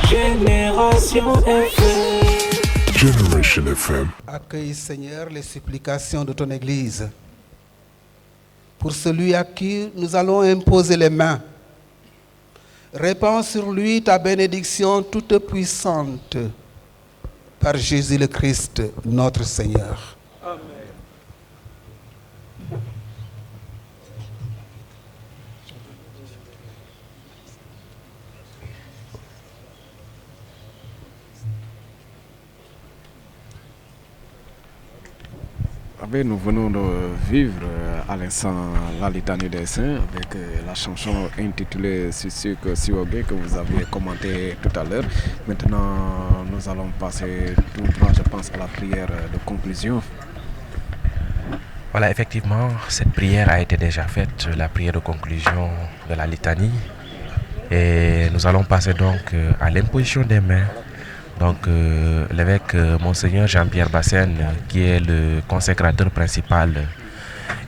Génération FM. Generation FM. Accueille, Seigneur, les supplications de ton Église. Pour celui à qui nous allons imposer les mains, répands sur lui ta bénédiction toute puissante par Jésus le Christ, notre Seigneur. Amen. Nous venons de vivre à l'instant la litanie des saints avec la chanson intitulée Susuk Siwogé que vous aviez commenté tout à l'heure. Maintenant, nous allons passer tout droit, je pense, à la prière de conclusion. Voilà, effectivement, cette prière a été déjà faite, la prière de conclusion de la litanie. Et nous allons passer donc à l'imposition des mains. Donc l'évêque Monseigneur Jean-Pierre Bassène, qui est le consécrateur principal,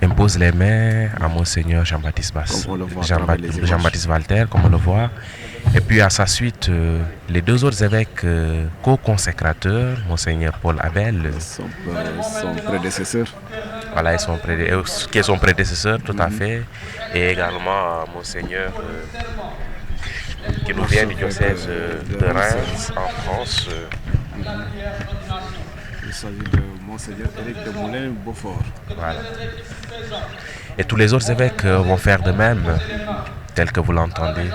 impose les mains à Monseigneur Jean-Baptiste Walter, comme on le voit. Et puis à sa suite, les deux autres évêques co-consécrateurs, Monseigneur Paul Abel, son prédécesseur. Voilà, qui est son prédécesseur, tout à fait. Et également Monseigneur qui nous vient du diocèse de Reims en France. Il s'agit de Monseigneur Éric de Moulin-Beaufort. Voilà. Et tous les autres évêques vont faire de même, tel que vous l'entendez.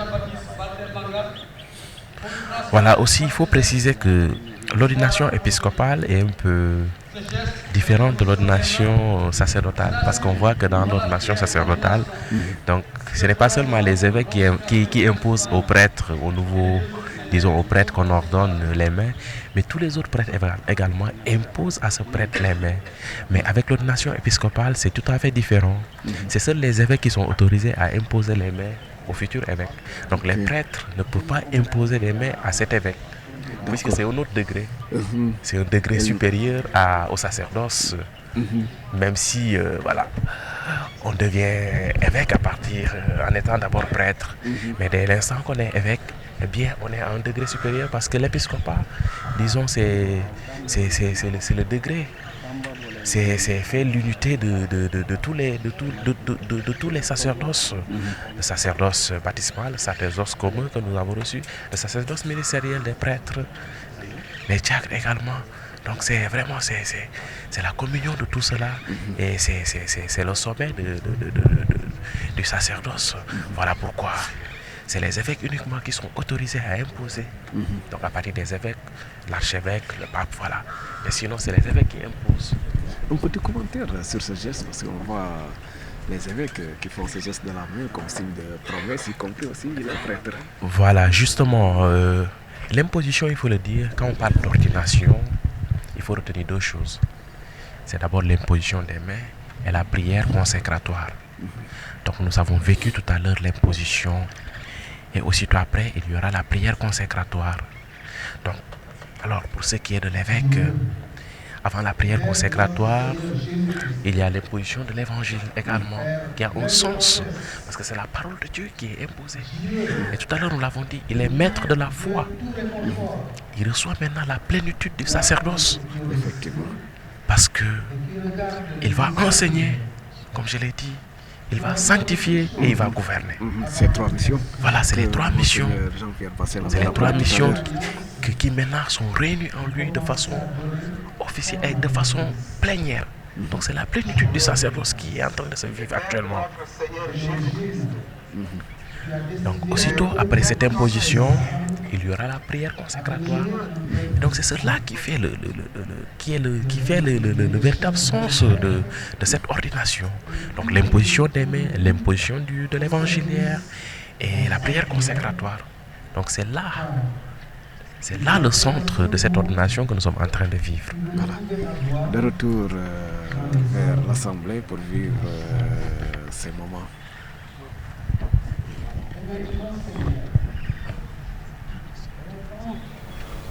Voilà, aussi il faut préciser que l'ordination épiscopale est un peu différente de l'ordination sacerdotale, parce qu'on voit que dans l'ordination sacerdotale, donc ce n'est pas seulement les évêques qui imposent aux prêtres, aux prêtres qu'on ordonne les mains, mais tous les autres prêtres également imposent à ce prêtre les mains. Mais avec l'ordination épiscopale, c'est tout à fait différent. C'est seuls les évêques qui sont autorisés à imposer les mains aux futurs évêques. Donc les prêtres ne peuvent pas imposer les mains à cet évêque, puisque c'est un autre degré. C'est un degré supérieur au sacerdoce. Même si, on devient évêque en étant d'abord prêtre. Mais dès l'instant qu'on est évêque, eh bien, on est à un degré supérieur, parce que l'épiscopat, disons, c'est le degré. C'est fait l'unité de tous les sacerdoces. Le sacerdoce baptismal, le sacerdoce commun que nous avons reçu, le sacerdoce ministériel des prêtres, les diacres également. Donc c'est vraiment c'est la communion de tout cela, et c'est le sommet du sacerdoce. Voilà pourquoi c'est les évêques uniquement qui sont autorisés à imposer. Donc à partir des évêques, l'archevêque, le pape, voilà. Mais sinon c'est les évêques qui imposent. Un petit commentaire sur ce geste, parce qu'on voit les évêques qui font ce geste de la main comme signe de promesse, y compris aussi les prêtres. Voilà, justement, l'imposition, il faut le dire, quand on parle d'ordination, il faut retenir deux choses. C'est d'abord l'imposition des mains et la prière consécratoire. Donc nous avons vécu tout à l'heure l'imposition, et aussitôt après, il y aura la prière consécratoire. Donc, alors pour ce qui est de l'évêque, avant la prière consécratoire, il y a l'imposition de l'évangile également, qui a un sens, parce que c'est la parole de Dieu qui est imposée. Et tout à l'heure, nous l'avons dit, il est maître de la foi. Il reçoit maintenant la plénitude du sacerdoce. Parce qu'il va enseigner, comme je l'ai dit, il va sanctifier et il va gouverner. C'est trois missions. Voilà, c'est les trois missions. C'est les trois missions qui maintenant sont réunies en lui de façon officielle et de façon plénière. Donc c'est la plénitude du sacerdoce qui est en train de se vivre actuellement. Donc aussitôt après cette imposition, il y aura la prière consécratoire. Et donc c'est cela qui fait le véritable sens de cette ordination. Donc l'imposition des mains, l'imposition de l'évangiliaire et la prière consécratoire. Donc c'est là le centre de cette ordination que nous sommes en train de vivre. Voilà. De retour vers l'Assemblée pour vivre ces moments.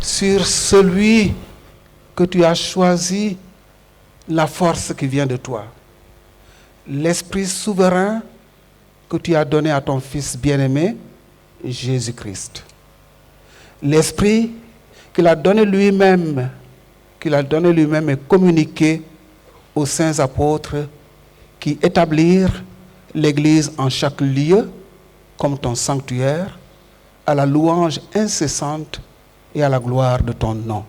Sur celui que tu as choisi, la force qui vient de toi, l'Esprit souverain que tu as donné à ton Fils bien-aimé, Jésus-Christ. L'esprit qu'il a donné lui-même est communiqué aux saints apôtres qui établirent l'Église en chaque lieu comme ton sanctuaire, à la louange incessante et à la gloire de ton nom.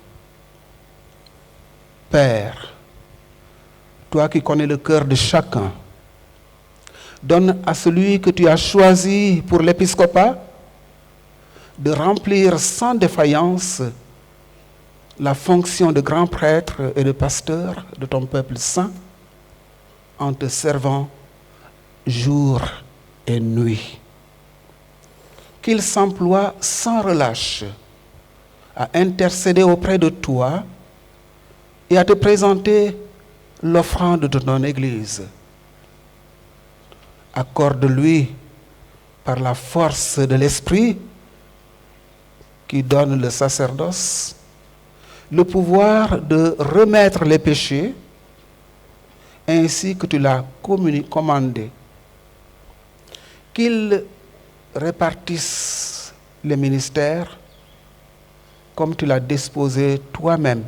Père, toi qui connais le cœur de chacun, donne à celui que tu as choisi pour l'épiscopat de remplir sans défaillance la fonction de grand prêtre et de pasteur de ton peuple saint en te servant jour et nuit. Qu'il s'emploie sans relâche à intercéder auprès de toi et à te présenter l'offrande de ton Église. Accorde-lui, par la force de l'Esprit qui donne le sacerdoce, le pouvoir de remettre les péchés ainsi que tu l'as commandé. Qu'il répartisse les ministères comme tu l'as disposé toi-même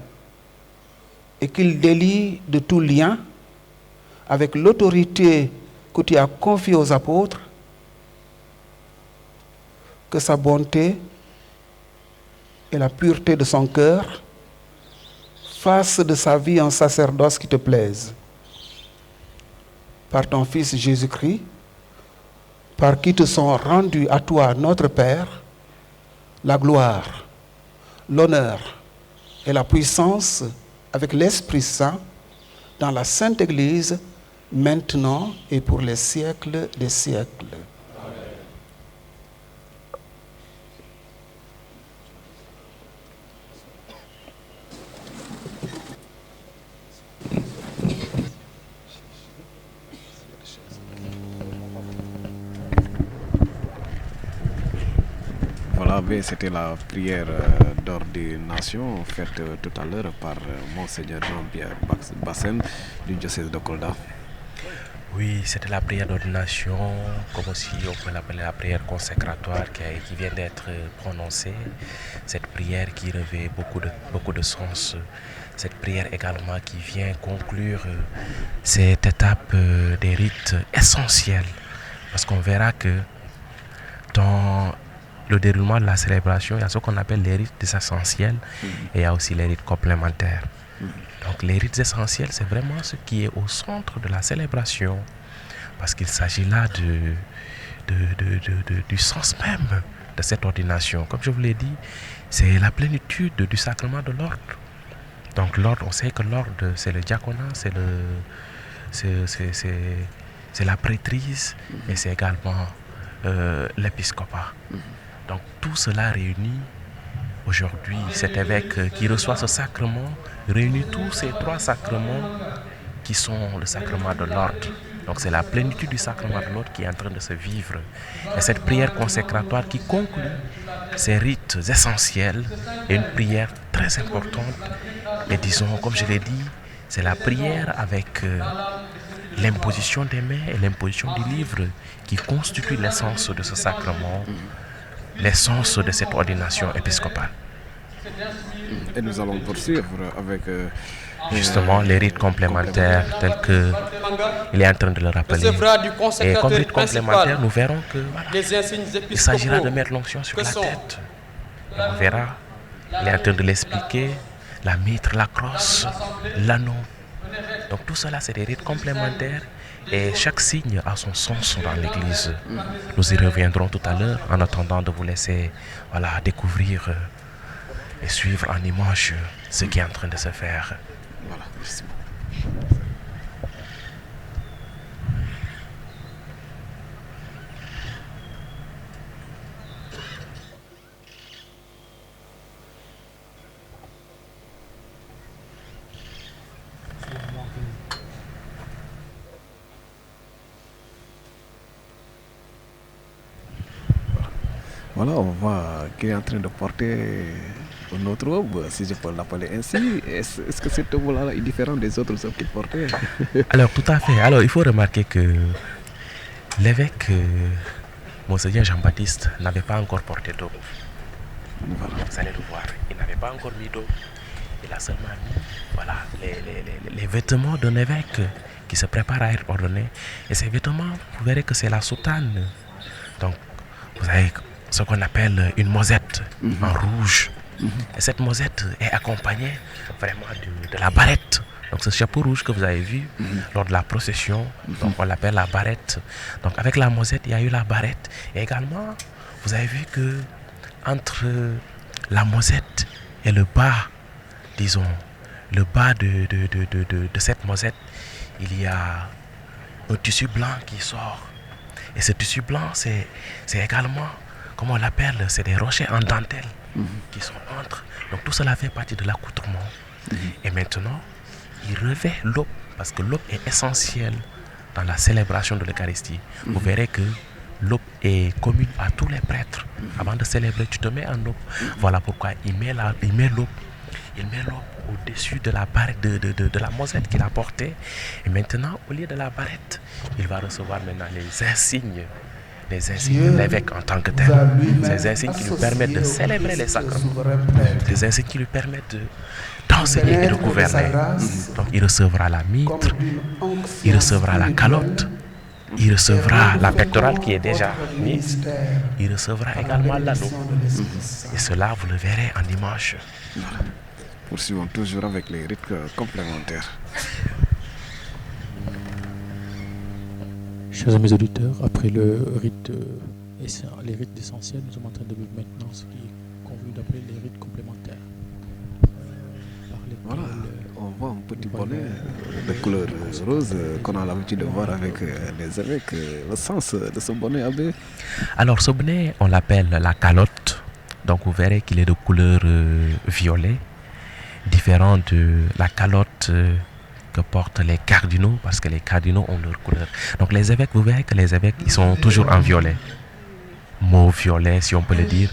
et qu'il délie de tout lien avec l'autorité que tu as confiée aux apôtres, que sa bonté et la pureté de son cœur fassent de sa vie un sacerdoce qui te plaise. Par ton Fils Jésus-Christ, par qui te sont rendus à toi, notre Père, la gloire, l'honneur et la puissance avec l'Esprit Saint dans la Sainte Église, maintenant et pour les siècles des siècles. Voilà, c'était la prière d'ordination faite tout à l'heure par Monseigneur Jean-Pierre Bassène du diocèse de Kolda. Oui, c'était la prière d'ordination, comme aussi on peut l'appeler la prière consécratoire qui vient d'être prononcée. Cette prière qui revêt beaucoup de sens. Cette prière également qui vient conclure cette étape des rites essentiels. Parce qu'on verra que dans le déroulement de la célébration, il y a ce qu'on appelle les rites essentiels et il y a aussi les rites complémentaires. Donc les rites essentiels, c'est vraiment ce qui est au centre de la célébration, parce qu'il s'agit là du sens même de cette ordination. Comme je vous l'ai dit, c'est la plénitude du sacrement de l'ordre. Donc l'ordre, on sait que l'ordre, c'est le diaconat, c'est la prêtrise et c'est également l'épiscopat. Donc tout cela réuni aujourd'hui, cet évêque qui reçoit ce sacrement réunit tous ces trois sacrements qui sont le sacrement de l'ordre. Donc c'est la plénitude du sacrement de l'ordre qui est en train de se vivre. Et cette prière consécratoire qui conclut ces rites essentiels est une prière très importante. Et disons, comme je l'ai dit, c'est la prière avec l'imposition des mains et l'imposition du livre qui constitue l'essence de ce sacrement, l'essence de cette ordination épiscopale. Et nous allons poursuivre avec justement les rites complémentaires tels que il est en train de le rappeler. Et comme rite complémentaire, nous verrons que il s'agira de mettre l'onction sur la tête. Et on verra, il est en train de l'expliquer, la mitre, la crosse, l'anneau. Donc tout cela, c'est des rites complémentaires et chaque signe a son sens dans l'Église. Nous y reviendrons tout à l'heure en attendant de vous laisser découvrir et suivre en image ce qui est en train de se faire. Voilà, merci. Voilà, on voit qu'il est en train de porter une autre robe, si je peux l'appeler ainsi. Est-ce que cette robe-là est différente des autres robes qu'il portait? Alors, tout à fait. Alors, il faut remarquer que l'évêque, Monseigneur Jean-Baptiste, n'avait pas encore porté d'aube. Voilà. Vous allez le voir. Il n'avait pas encore mis d'eau. Il a seulement mis voilà, les vêtements d'un évêque qui se prépare à être ordonné. Et ces vêtements, vous verrez que c'est la soutane. Donc, vous avez ce qu'on appelle une mosette en rouge. Et cette mosette est accompagnée vraiment de la barrette. Donc ce chapeau rouge que vous avez vu lors de la procession, donc on l'appelle la barrette. Donc avec la mosette, il y a eu la barrette. Et également, vous avez vu que entre la mosette et le bas, disons, le bas de cette mosette, il y a un tissu blanc qui sort. Et ce tissu blanc, c'est également, comme on l'appelle, c'est des rochers en dentelle qui sont entre. Donc tout cela fait partie de l'accoutrement. Et maintenant, il revêt l'aube, parce que l'aube est essentielle dans la célébration de l'Eucharistie. Vous verrez que l'aube est commune à tous les prêtres. Avant de célébrer, tu te mets en aube. Voilà pourquoi il met l'aube. Il met l'aube au-dessus de la barrette, de la mosette qu'il a portée. Et maintenant, au lieu de la barrette, il va recevoir maintenant les insignes de l'évêque en tant que tel. Ces insignes qui lui permettent de célébrer les sacrements. Ces insignes qui lui permettent d'enseigner et de gouverner. Donc il recevra la mitre, il recevra la calotte, il recevra la pectorale qui est déjà mise, il recevra également l'anneau. Et cela, vous le verrez en dimanche. Voilà. Poursuivons toujours avec les rites complémentaires. Chers amis auditeurs, après le rite, les rites essentiels, nous sommes en train de vivre maintenant ce qui est convenu d'appeler les rites complémentaires. Voilà, on voit un petit bonnet de couleur rose qu'on a l'habitude de voir avec les évêques. Le sens de ce bonnet, abbé? Alors ce bonnet, on l'appelle la calotte. Donc vous verrez qu'il est de couleur violet, différent de la calotte que portent les cardinaux, parce que les cardinaux ont leur couleur. Donc les évêques, vous verrez que les évêques, ils sont toujours en violet. Mauve violet, si on peut le dire.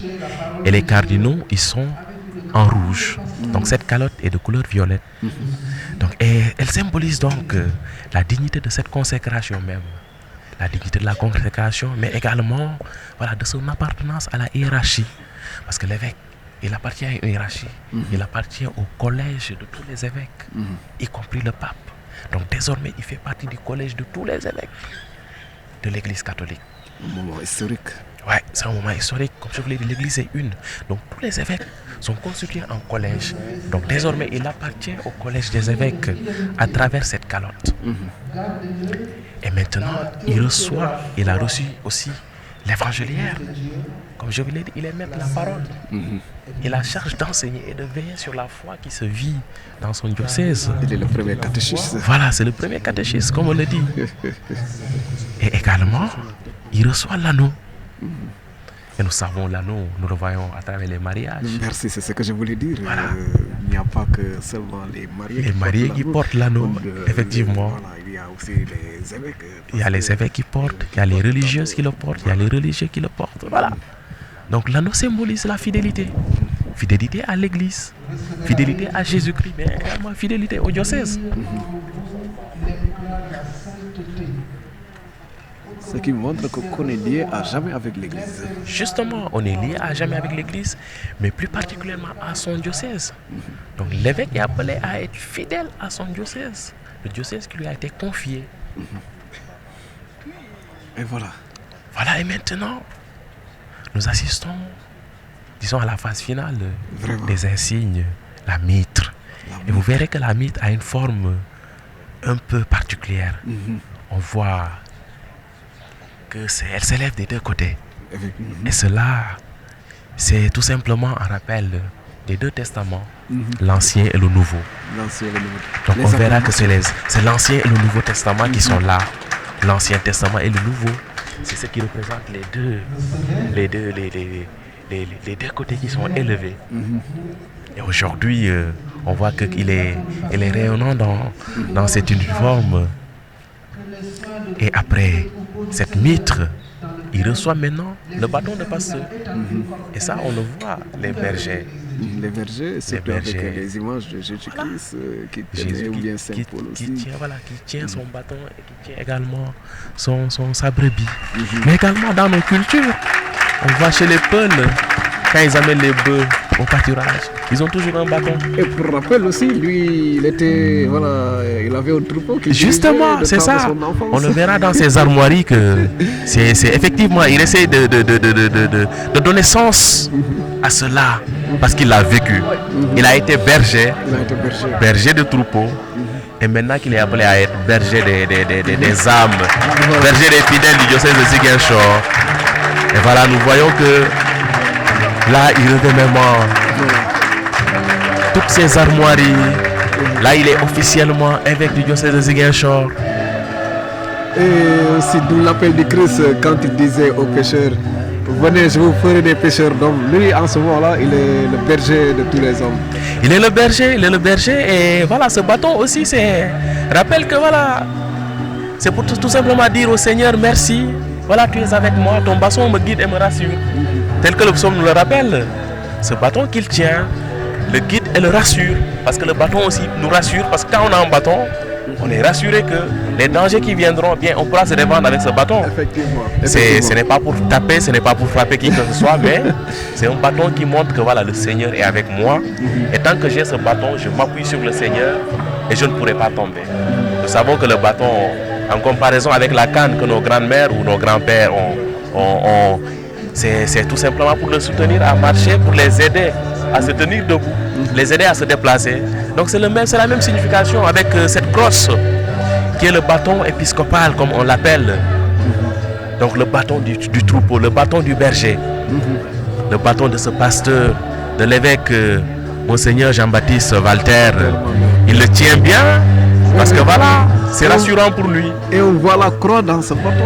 Et les cardinaux, ils sont en rouge. Donc cette calotte est de couleur violette. Donc, et elle symbolise donc la dignité de cette consécration même. La dignité de la consécration, mais également voilà, de son appartenance à la hiérarchie. Parce que l'évêque, il appartient à une hiérarchie. Il appartient au collège de tous les évêques, y compris le pape. Donc désormais, il fait partie du collège de tous les évêques de l'Église catholique. Un moment historique. Ouais, c'est un moment historique. Comme je vous l'ai dit, l'Église est une. Donc tous les évêques sont constitués en collège. Donc désormais, il appartient au collège des évêques à travers cette calotte. Et maintenant, il a reçu aussi l'évangéliaire. Comme je vous l'ai dit, il est maître de la parole. Il a charge d'enseigner et de veiller sur la foi qui se vit dans son diocèse. Il est le premier catéchiste. Voilà, c'est le premier catéchiste, comme on le dit. Et également, il reçoit l'anneau. Et nous savons l'anneau, nous le voyons à travers les mariages. Merci, c'est ce que je voulais dire. Voilà. Il n'y a pas que seulement les mariés. Les mariés qui portent l'anneau, effectivement. Voilà, il y a aussi les évêques. Il y a les évêques qui portent, il y a les religieuses qui le portent, il y a les religieux qui le portent. Voilà. Donc l'anneau symbolise la fidélité. Fidélité à l'Église, fidélité à Jésus-Christ, mais également fidélité au diocèse. Ce qui montre qu'on est lié à jamais avec l'Église. Justement, on est lié à jamais avec l'Église, mais plus particulièrement à son diocèse. Donc l'évêque est appelé à être fidèle à son diocèse, le diocèse qui lui a été confié. Et voilà. Voilà, et maintenant, nous assistons, disons, à la phase finale des insignes, la mitre. Et vous verrez que la mitre a une forme un peu particulière. On voit qu'elle s'élève des deux côtés. Et cela, c'est tout simplement un rappel des deux testaments, l'Ancien et le Nouveau. Donc on verra que c'est l'Ancien et le Nouveau Testament qui sont là. L'Ancien Testament et le Nouveau, c'est ce qui représente les deux côtés qui sont élevés. Et aujourd'hui, on voit qu'il est rayonnant dans cet uniforme. Et après cette mitre, il reçoit maintenant le bâton de pasteur. Et ça, on le voit, les bergers. Les bergers, c'est avec les images de Jésus-Christ qui tenaient, ou bien Saint Paul aussi. Qui tient son bâton et qui tient également sa brebis. Mais également dans nos cultures, on voit chez les Peuls quand ils amènent les bœufs au pâturage, ils ont toujours un bâton. Et pour rappel aussi, lui, il était, voilà, il avait un troupeau qui justement, c'est ça. On le verra dans ses armoiries que c'est effectivement, il essaie de donner sens à cela parce qu'il l'a vécu. Il a été berger, berger de troupeau. Et maintenant qu'il est appelé à être berger des âmes, berger des fidèles du diocèse de Ziguinchor. Et voilà, nous voyons que là, il remémore toutes ces armoiries. Là, il est officiellement évêque du diocèse de Ziguinchor. Et aussi d'où l'appel du Christ quand il disait aux pécheurs, venez, je vous ferai des pécheurs d'hommes. Lui, en ce moment-là, il est le berger de tous les hommes. Il est le berger et voilà, ce bâton aussi, c'est rappelle que voilà, c'est pour tout simplement dire au Seigneur merci. Voilà, tu es avec moi, ton bâton me guide et me rassure. Tel que le psaume nous le rappelle, ce bâton qu'il tient, le guide et le rassure. Parce que le bâton aussi nous rassure, parce que quand on a un bâton, on est rassuré que les dangers qui viendront, bien, on pourra se défendre avec ce bâton. Effectivement. Ce n'est pas pour taper, ce n'est pas pour frapper qui que ce soit, mais c'est un bâton qui montre que voilà, le Seigneur est avec moi. Et tant que j'ai ce bâton, je m'appuie sur le Seigneur et je ne pourrai pas tomber. Nous savons que le bâton, en comparaison avec la canne que nos grandes-mères ou nos grands-pères ont, c'est tout simplement pour le soutenir à marcher, pour les aider à se tenir debout, les aider à se déplacer. Donc c'est la même signification avec cette crosse qui est le bâton épiscopal comme on l'appelle. Donc le bâton du troupeau, le bâton du berger, le bâton de ce pasteur, de l'évêque Monseigneur Jean-Baptiste Walter. Il le tient bien parce que voilà, c'est rassurant pour lui. Et on voit la croix dans ce bâton.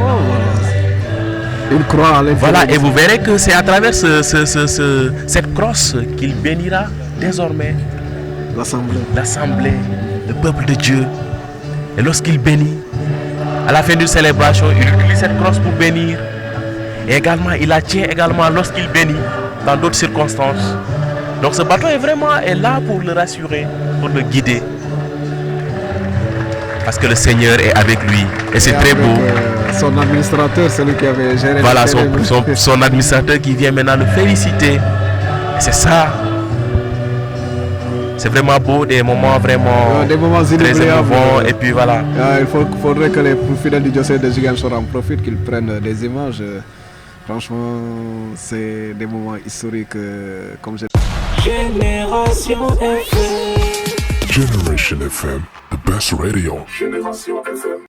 Une croix à l'intérieur. Voilà, et vous verrez que c'est à travers cette crosse qu'il bénira désormais l'assemblée, le peuple de Dieu. Et lorsqu'il bénit, à la fin d'une célébration, il utilise cette crosse pour bénir. Et également, il la tient également lorsqu'il bénit dans d'autres circonstances. Donc ce bâton est là pour le rassurer, pour le guider. Parce que le Seigneur est avec lui. Et c'est très beau. Son administrateur, celui qui avait géré. Voilà, son administrateur qui vient maintenant le féliciter. Et c'est ça. C'est vraiment beau, des moments vraiment des moments très émouvants. Et puis voilà. Il faudrait que les fidèles du diocèse de Ziguinchor en profitent, qu'ils prennent des images. Franchement, c'est des moments historiques, comme j'ai. Génération FM. Generation FM, the best radio. Génération FM.